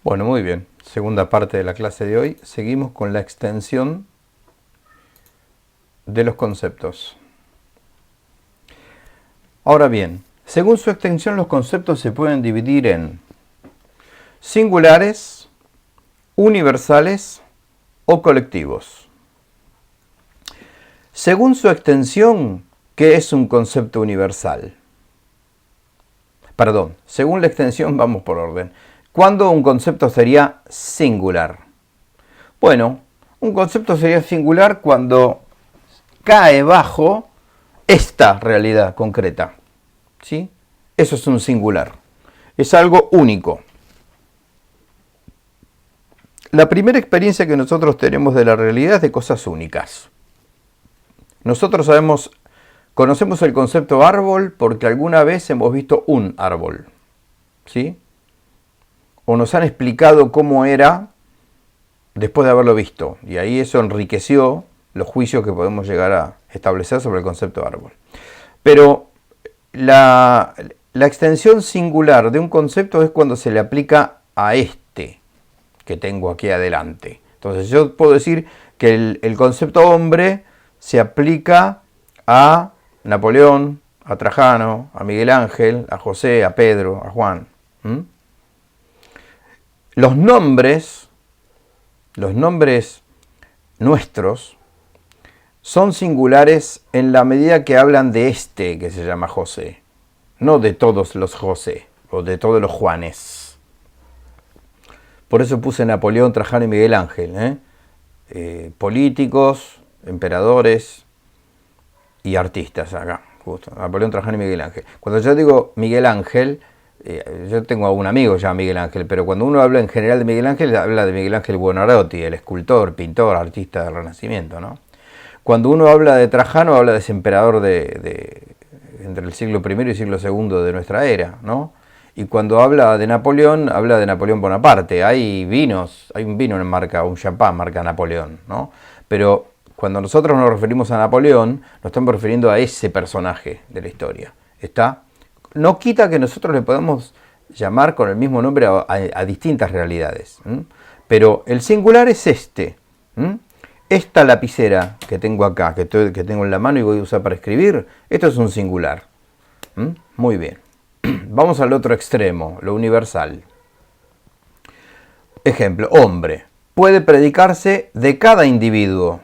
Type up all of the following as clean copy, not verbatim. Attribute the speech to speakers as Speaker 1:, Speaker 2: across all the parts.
Speaker 1: Bueno, muy bien. Segunda parte de la clase de hoy. Seguimos con la extensión de los conceptos. Ahora bien, según su extensión, los conceptos se pueden dividir en singulares, universales o colectivos. Según su extensión, ¿qué es un concepto universal? Perdón, según la extensión vamos por orden. ¿Cuándo un concepto sería singular? Bueno, un concepto sería singular cuando cae bajo esta realidad concreta. ¿Sí? Eso es un singular. Es algo único. La primera experiencia que nosotros tenemos de la realidad es de cosas únicas. Nosotros conocemos el concepto árbol porque alguna vez hemos visto un árbol. ¿Sí? O nos han explicado cómo era después de haberlo visto. Y ahí eso enriqueció los juicios que podemos llegar a establecer sobre el concepto árbol. Pero la extensión singular de un concepto es cuando se le aplica a este que tengo aquí adelante. Entonces yo puedo decir que el concepto hombre se aplica a Napoleón, a Trajano, a Miguel Ángel, a José, a Pedro, a Juan. Los nombres nuestros son singulares en la medida que hablan de este que se llama José, no de todos los José o de todos los Juanes. Por eso puse Napoleón, Trajano y Miguel Ángel. Políticos, emperadores y artistas acá, justo. Napoleón, Trajano y Miguel Ángel. Cuando yo digo Miguel Ángel, yo tengo a un amigo ya Miguel Ángel, pero cuando uno habla en general de Miguel Ángel, habla de Miguel Ángel Buonarroti, el escultor, pintor, artista del Renacimiento, ¿no? Cuando uno habla de Trajano, habla de ese emperador entre el siglo I y el siglo II de nuestra era, ¿no? Y cuando habla de Napoleón Bonaparte. Hay un vino en marca, un champán marca Napoleón, ¿no? Pero cuando nosotros nos referimos a Napoleón, nos estamos refiriendo a ese personaje de la historia. ¿Está? No quita que nosotros le podamos llamar con el mismo nombre a distintas realidades. Pero el singular es este. Esta lapicera que tengo acá, que tengo en la mano y voy a usar para escribir, esto es un singular. Muy bien. Vamos al otro extremo, lo universal. Ejemplo, hombre. Puede predicarse de cada individuo.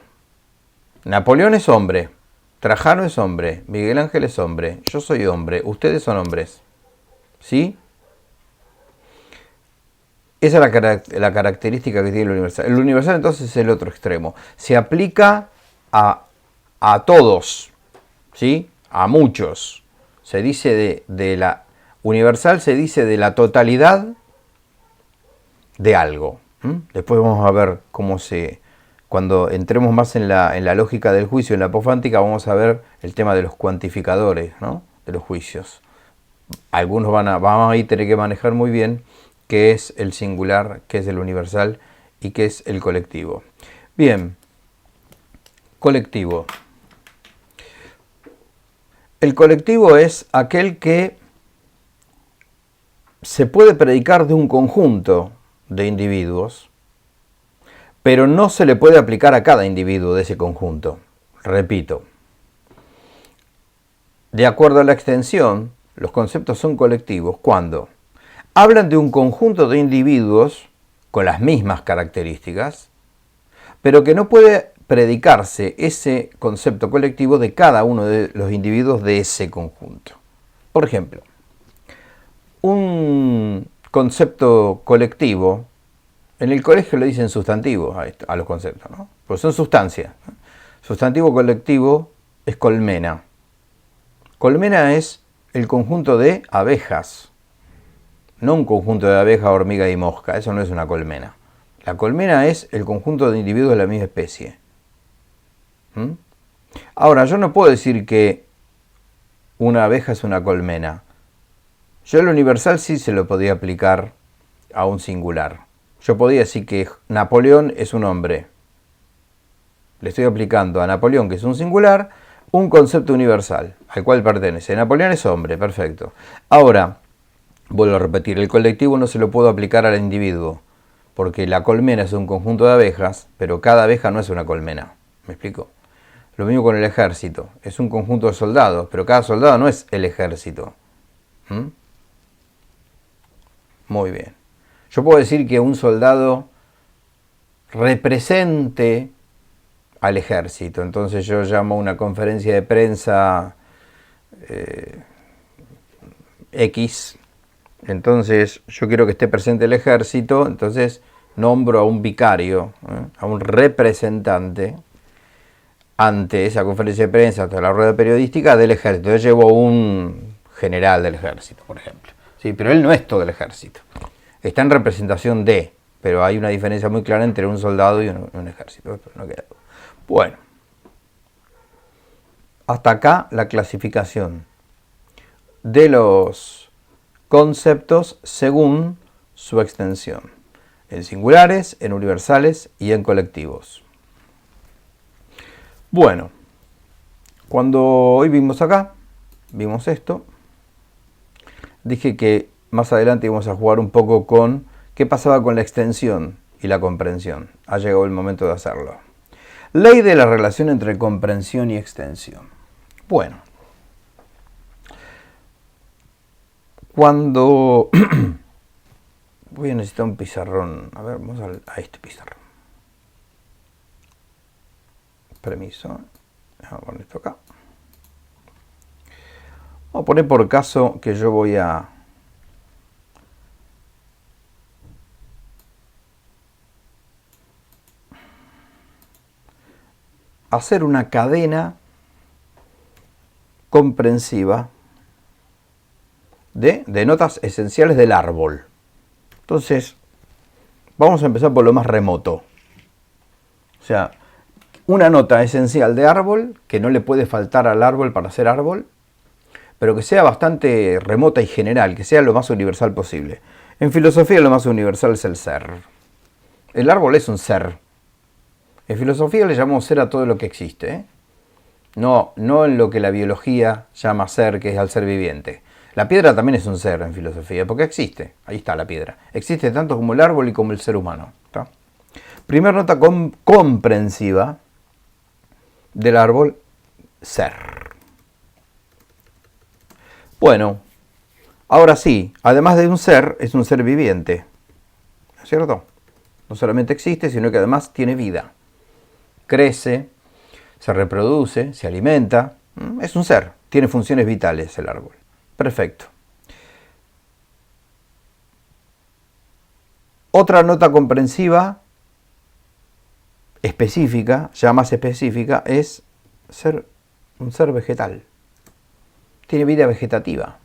Speaker 1: Napoleón es hombre. Trajano es hombre, Miguel Ángel es hombre, yo soy hombre, ustedes son hombres. ¿Sí? Esa es la característica que tiene el universal. El universal entonces es el otro extremo. Se aplica a todos, ¿sí? A muchos. Se dice de la universal, se dice de la totalidad de algo. Después vamos a ver cuando entremos más en la lógica del juicio, en la apofántica, vamos a ver el tema de los cuantificadores, ¿no? De los juicios. Algunos vamos a tener que manejar muy bien qué es el singular, qué es el universal y qué es el colectivo. Bien, colectivo. El colectivo es aquel que se puede predicar de un conjunto de individuos, pero no se le puede aplicar a cada individuo de ese conjunto. Repito, de acuerdo a la extensión, los conceptos son colectivos cuando hablan de un conjunto de individuos con las mismas características, pero que no puede predicarse ese concepto colectivo de cada uno de los individuos de ese conjunto. Por ejemplo, un concepto colectivo, en el colegio le dicen sustantivos a los conceptos, ¿no? Pues son sustancias. Sustantivo colectivo es colmena. Colmena es el conjunto de abejas, no un conjunto de abeja, hormiga y mosca. Eso no es una colmena. La colmena es el conjunto de individuos de la misma especie. Ahora, yo no puedo decir que una abeja es una colmena. Yo el universal sí se lo podía aplicar a un singular. Yo podía decir que Napoleón es un hombre. Le estoy aplicando a Napoleón, que es un singular, un concepto universal al cual pertenece. Napoleón es hombre, perfecto. Ahora, vuelvo a repetir, el colectivo no se lo puedo aplicar al individuo. porque la colmena es un conjunto de abejas, pero cada abeja no es una colmena. ¿Me explico? Lo mismo con el ejército. Es un conjunto de soldados, pero cada soldado no es el ejército. ¿Mm? Muy bien. Yo puedo decir que un soldado represente al ejército. Entonces yo llamo a una conferencia de prensa X. Entonces yo quiero que esté presente el ejército. Entonces nombro a un vicario, a un representante ante esa conferencia de prensa, ante la rueda periodística del ejército. Yo llevo un general del ejército, por ejemplo. Sí, pero él no es todo el ejército. Está en representación de, pero hay una diferencia muy clara entre un soldado y un ejército. No queda duda. Bueno, hasta acá la clasificación de los conceptos según su extensión, en singulares, en universales y en colectivos. Bueno, cuando hoy vimos acá, vimos esto, dije que más adelante íbamos a jugar un poco con qué pasaba con la extensión y la comprensión. Ha llegado el momento de hacerlo. Ley de la relación entre comprensión y extensión. Bueno, cuando voy a necesitar un pizarrón. A ver, vamos a este pizarrón. Permiso. Vamos a poner esto acá. Vamos a poner por caso que yo voy a hacer una cadena comprensiva de notas esenciales del árbol. Entonces, vamos a empezar por lo más remoto. O sea, una nota esencial de árbol que no le puede faltar al árbol para ser árbol, pero que sea bastante remota y general, que sea lo más universal posible. En filosofía lo más universal es el ser. El árbol es un ser. En filosofía le llamamos ser a todo lo que existe, ¿eh? No en lo que la biología llama ser, que es al ser viviente. La piedra también es un ser en filosofía, porque existe. Ahí está la piedra. Existe tanto como el árbol y como el ser humano. ¿Está? Primera nota comprensiva del árbol, ser. Bueno, ahora sí, además de un ser, es un ser viviente. ¿No es cierto? No solamente existe, sino que además tiene vida. Crece, se reproduce, se alimenta. Es un ser, tiene funciones vitales el árbol. Perfecto. Otra nota comprensiva específica, ya más específica, es un ser vegetal. Tiene vida vegetativa.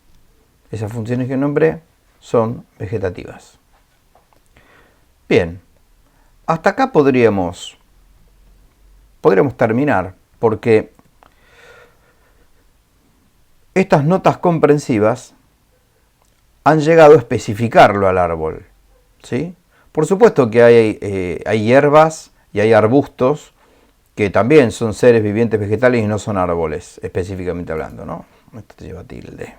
Speaker 1: Esas funciones que nombré son vegetativas. Bien, hasta acá podríamos terminar, porque estas notas comprensivas han llegado a especificarlo al árbol, ¿sí? Por supuesto que hay hierbas y hay arbustos que también son seres vivientes vegetales y no son árboles, específicamente hablando, ¿no? Esto te lleva tilde.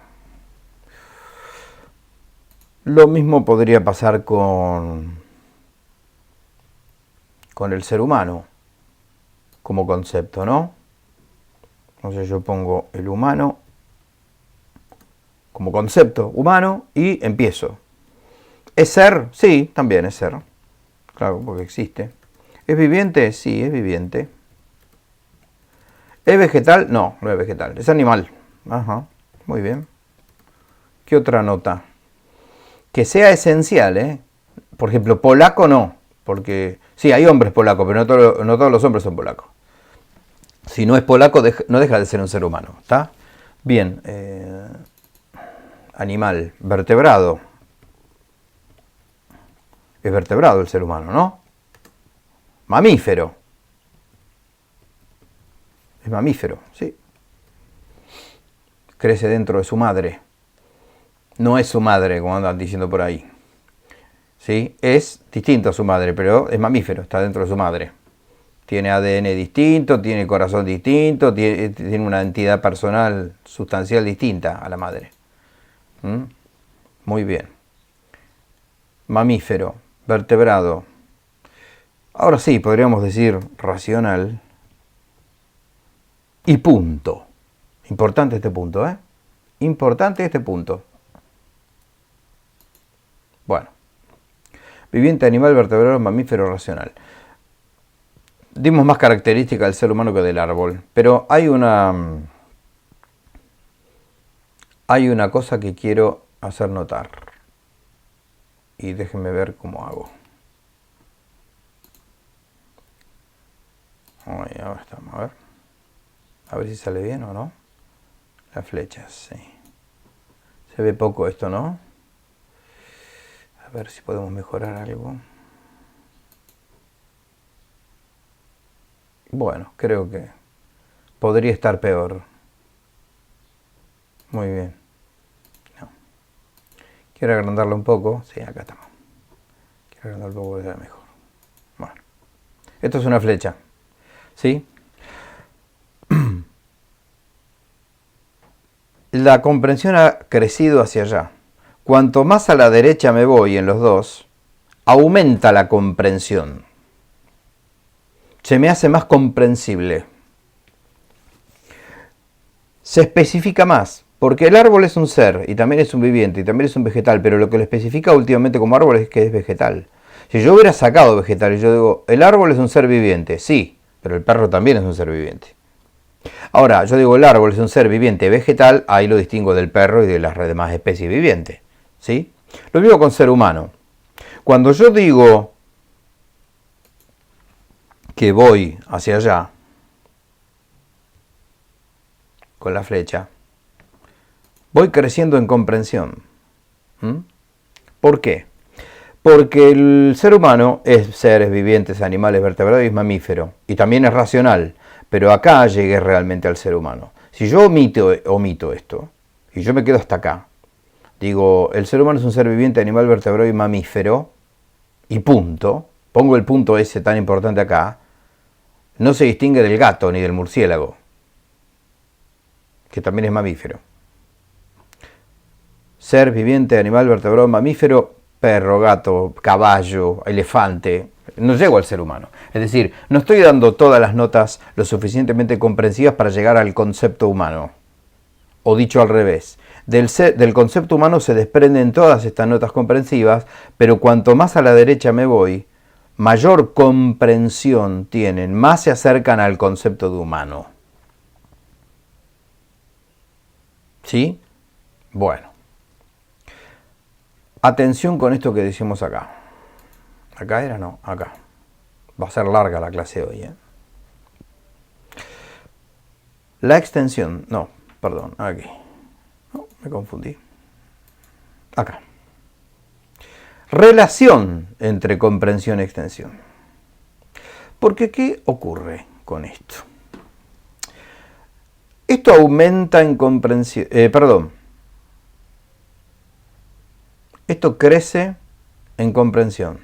Speaker 1: Lo mismo podría pasar con el ser humano como concepto, ¿no? Entonces yo pongo el humano como concepto humano y empiezo. ¿Es ser? Sí, también es ser. Claro, porque existe. ¿Es viviente? Sí, es viviente. ¿Es vegetal? No, no es vegetal. Es animal. Ajá, muy bien. ¿Qué otra nota? Que sea esencial, ¿eh? Por ejemplo, polaco no. Porque sí, hay hombres polacos, pero no todos los hombres son polacos. Si no es polaco, no deja de ser un ser humano. ¿Está? Bien. Animal, vertebrado. Es vertebrado el ser humano, ¿no? Mamífero. Es mamífero, sí. Crece dentro de su madre. No es su madre, como andan diciendo por ahí. ¿Sí? Es distinto a su madre, pero es mamífero, está dentro de su madre. Tiene ADN distinto, tiene corazón distinto, tiene una entidad personal sustancial distinta a la madre. Muy bien. Mamífero. vertebrado. Ahora sí, podríamos decir racional. Y punto. Importante este punto, ¿eh? Importante este punto. Bueno. Viviente, animal, vertebrado, mamífero, racional. Dimos más características del ser humano que del árbol. Pero hay una cosa que quiero hacer notar. Y déjenme ver cómo hago. Ay, ahora estamos, a ver. A ver si sale bien o no. Las flechas, sí. Se ve poco esto, ¿no? A ver si podemos mejorar algo. Bueno, creo que podría estar peor. Muy bien. No. Quiero agrandarlo un poco. Sí, acá estamos. Quiero agrandarlo un poco para que sea mejor. Bueno. Esto es una flecha. ¿Sí? La comprensión ha crecido hacia allá. Cuanto más a la derecha me voy en los dos, aumenta la comprensión. Se me hace más comprensible. Se especifica más, porque el árbol es un ser, y también es un viviente, y también es un vegetal, pero lo que lo especifica últimamente como árbol es que es vegetal. Si yo hubiera sacado vegetal y yo digo, el árbol es un ser viviente, sí, pero el perro también es un ser viviente. Ahora, yo digo el árbol es un ser viviente vegetal, ahí lo distingo del perro y de las demás especies vivientes. ¿Sí? Lo mismo con ser humano. Cuando yo digo que voy hacia allá, con la flecha, voy creciendo en comprensión. ¿Por qué? Porque el ser humano es seres vivientes, animales, vertebrados y es mamífero. Y también es racional. Pero acá llegué realmente al ser humano. Si yo omito esto, y yo me quedo hasta acá, digo, el ser humano es un ser viviente, animal, vertebrado y mamífero, y punto, pongo el punto ese tan importante acá, no se distingue del gato ni del murciélago, que también es mamífero. Ser viviente, animal, vertebrado, mamífero, perro, gato, caballo, elefante. No llego al ser humano. Es decir, no estoy dando todas las notas lo suficientemente comprensivas para llegar al concepto humano. O dicho al revés, del concepto humano se desprenden todas estas notas comprensivas, pero cuanto más a la derecha me voy, mayor comprensión tienen, más se acercan al concepto de humano. ¿Sí? Bueno. Atención con esto que decimos acá. ¿Acá era? No, acá. Va a ser larga la clase hoy, ¿eh? La extensión, no, perdón, aquí. No, me confundí. Acá. Relación entre comprensión y extensión. Porque, ¿qué ocurre con esto? Esto aumenta en comprensión, esto crece en comprensión.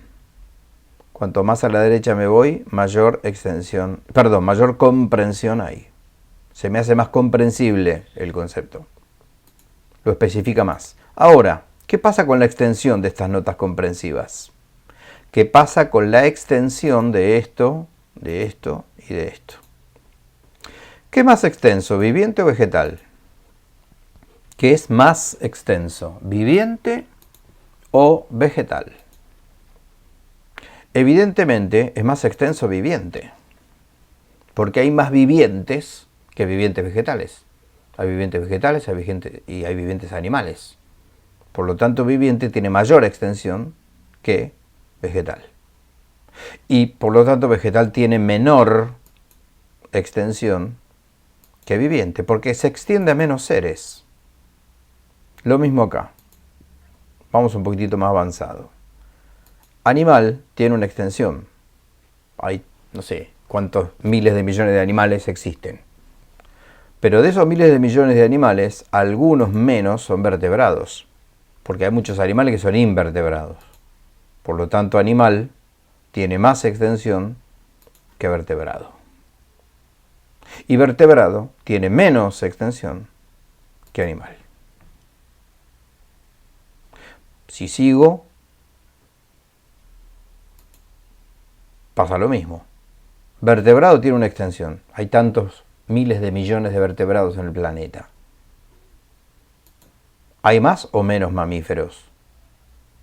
Speaker 1: Cuanto más a la derecha me voy, mayor comprensión hay. Se me hace más comprensible el concepto. Lo especifica más. Ahora, ¿qué pasa con la extensión de estas notas comprensivas? ¿Qué pasa con la extensión de esto y de esto? ¿Qué es más extenso, viviente o vegetal? ¿Qué es más extenso, viviente o vegetal? Evidentemente es más extenso viviente, porque hay más vivientes que vivientes vegetales. Hay vivientes vegetales y hay vivientes animales. Por lo tanto, viviente tiene mayor extensión que vegetal. Y por lo tanto, vegetal tiene menor extensión que viviente, porque se extiende a menos seres. Lo mismo acá. Vamos un poquitito más avanzado. Animal tiene una extensión. Hay, no sé, cuántos miles de millones de animales existen. Pero de esos miles de millones de animales, algunos menos son vertebrados. Porque hay muchos animales que son invertebrados. Por lo tanto, animal tiene más extensión que vertebrado. Y vertebrado tiene menos extensión que animal. Si sigo, pasa lo mismo. Vertebrado tiene una extensión. Hay tantos miles de millones de vertebrados en el planeta. ¿Hay más o menos mamíferos?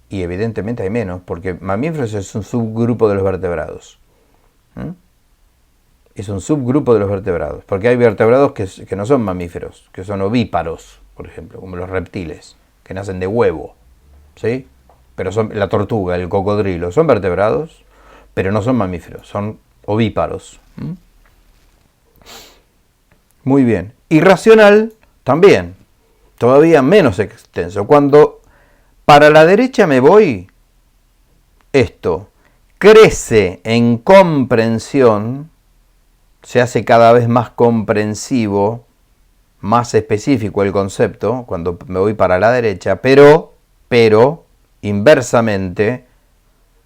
Speaker 1: Y evidentemente hay menos, porque mamíferos es un subgrupo de los vertebrados. Es un subgrupo de los vertebrados, porque hay vertebrados que no son mamíferos, que son ovíparos, por ejemplo, como los reptiles, que nacen de huevo, ¿sí? Pero son la tortuga, el cocodrilo, son vertebrados, pero no son mamíferos, son ovíparos. Muy bien. Irracional también, todavía menos extenso. Cuando para la derecha me voy, esto crece en comprensión, se hace cada vez más comprensivo, más específico el concepto, cuando me voy para la derecha, pero, inversamente,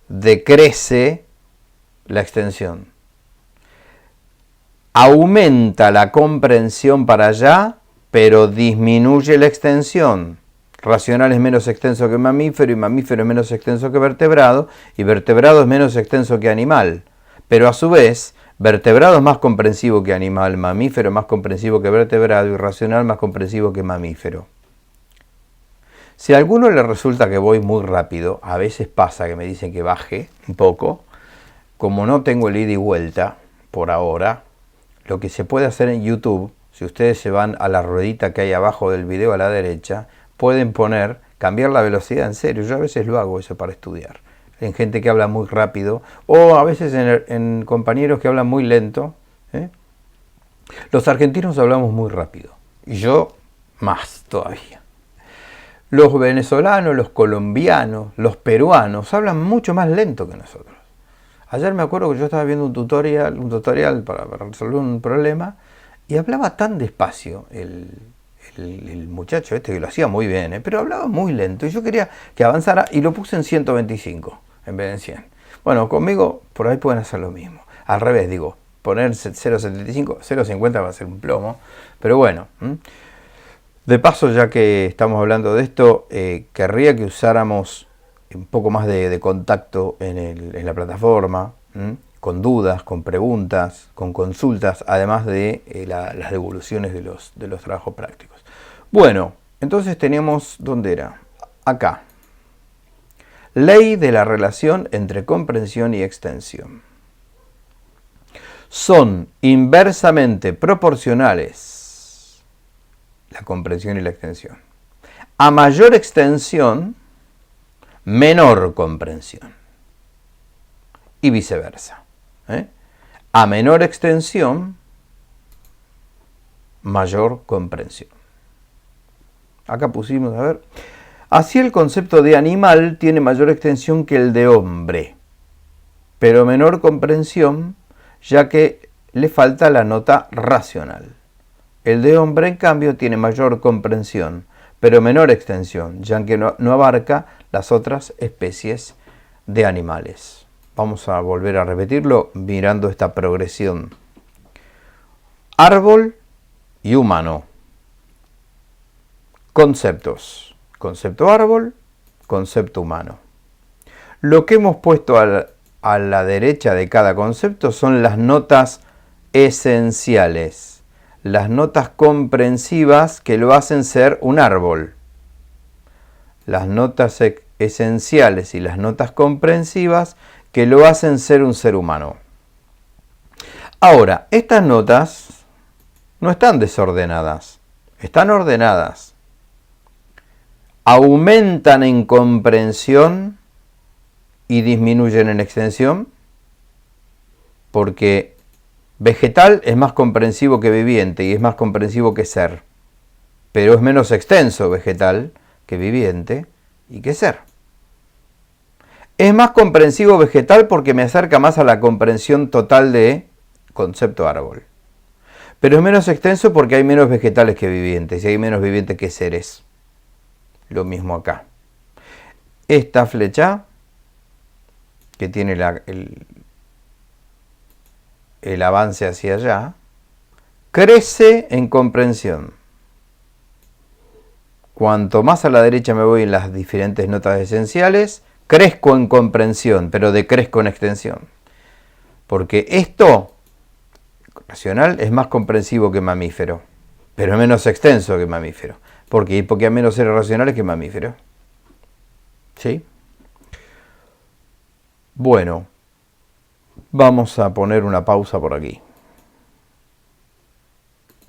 Speaker 1: decrece la extensión. Aumenta la comprensión para allá, pero disminuye la extensión. Racional es menos extenso que mamífero, y mamífero es menos extenso que vertebrado, y vertebrado es menos extenso que animal. Pero a su vez, vertebrado es más comprensivo que animal, mamífero es más comprensivo que vertebrado, y racional más comprensivo que mamífero. Si a alguno le resulta que voy muy rápido, a veces pasa que me dicen que baje un poco, como no tengo el ida y vuelta por ahora, lo que se puede hacer en YouTube, si ustedes se van a la ruedita que hay abajo del video a la derecha, pueden cambiar la velocidad en serio. Yo a veces lo hago eso para estudiar. En gente que habla muy rápido, o a veces en compañeros que hablan muy lento. Los argentinos hablamos muy rápido, y yo más todavía. Los venezolanos, los colombianos, los peruanos hablan mucho más lento que nosotros. Ayer me acuerdo que yo estaba viendo un tutorial para resolver un problema, y hablaba tan despacio el muchacho este, que lo hacía muy bien, pero hablaba muy lento, y yo quería que avanzara, y lo puse en 125 en vez de en 100. Bueno, conmigo por ahí pueden hacer lo mismo. Al revés, digo, poner 0.75, 0.50 va a ser un plomo, pero bueno. De paso, ya que estamos hablando de esto, querría que usáramos un poco más de contacto en la plataforma, con dudas, con preguntas, con consultas, además de las devoluciones de los trabajos prácticos. Bueno, entonces teníamos, ¿dónde era? Acá. Ley de la relación entre comprensión y extensión. Son inversamente proporcionales la comprensión y la extensión. A mayor extensión, menor comprensión. Y viceversa. A menor extensión, mayor comprensión. Acá pusimos, a ver. Así el concepto de animal tiene mayor extensión que el de hombre, pero menor comprensión, ya que le falta la nota racional. El de hombre, en cambio, tiene mayor comprensión, pero menor extensión, ya que no abarca las otras especies de animales. Vamos a volver a repetirlo mirando esta progresión. Árbol y humano. Conceptos. Concepto árbol, concepto humano. Lo que hemos puesto a la derecha de cada concepto son las notas esenciales, las notas comprensivas que lo hacen ser un árbol. Las notas esenciales y las notas comprensivas que lo hacen ser un ser humano. Ahora, estas notas no están desordenadas, están ordenadas. Aumentan en comprensión y disminuyen en extensión, porque vegetal es más comprensivo que viviente y es más comprensivo que ser, pero es menos extenso vegetal que viviente y que ser. Es más comprensivo vegetal porque me acerca más a la comprensión total de concepto árbol. Pero es menos extenso porque hay menos vegetales que vivientes y hay menos vivientes que seres. Lo mismo acá. Esta flecha, que tiene el avance hacia allá, crece en comprensión. Cuanto más a la derecha me voy en las diferentes notas esenciales, crezco en comprensión, pero decrezco en extensión. Porque esto, racional, es más comprensivo que mamífero, pero es menos extenso que mamífero. ¿Por qué? Porque hay menos seres racionales que mamíferos. ¿Sí? Bueno, vamos a poner una pausa por aquí.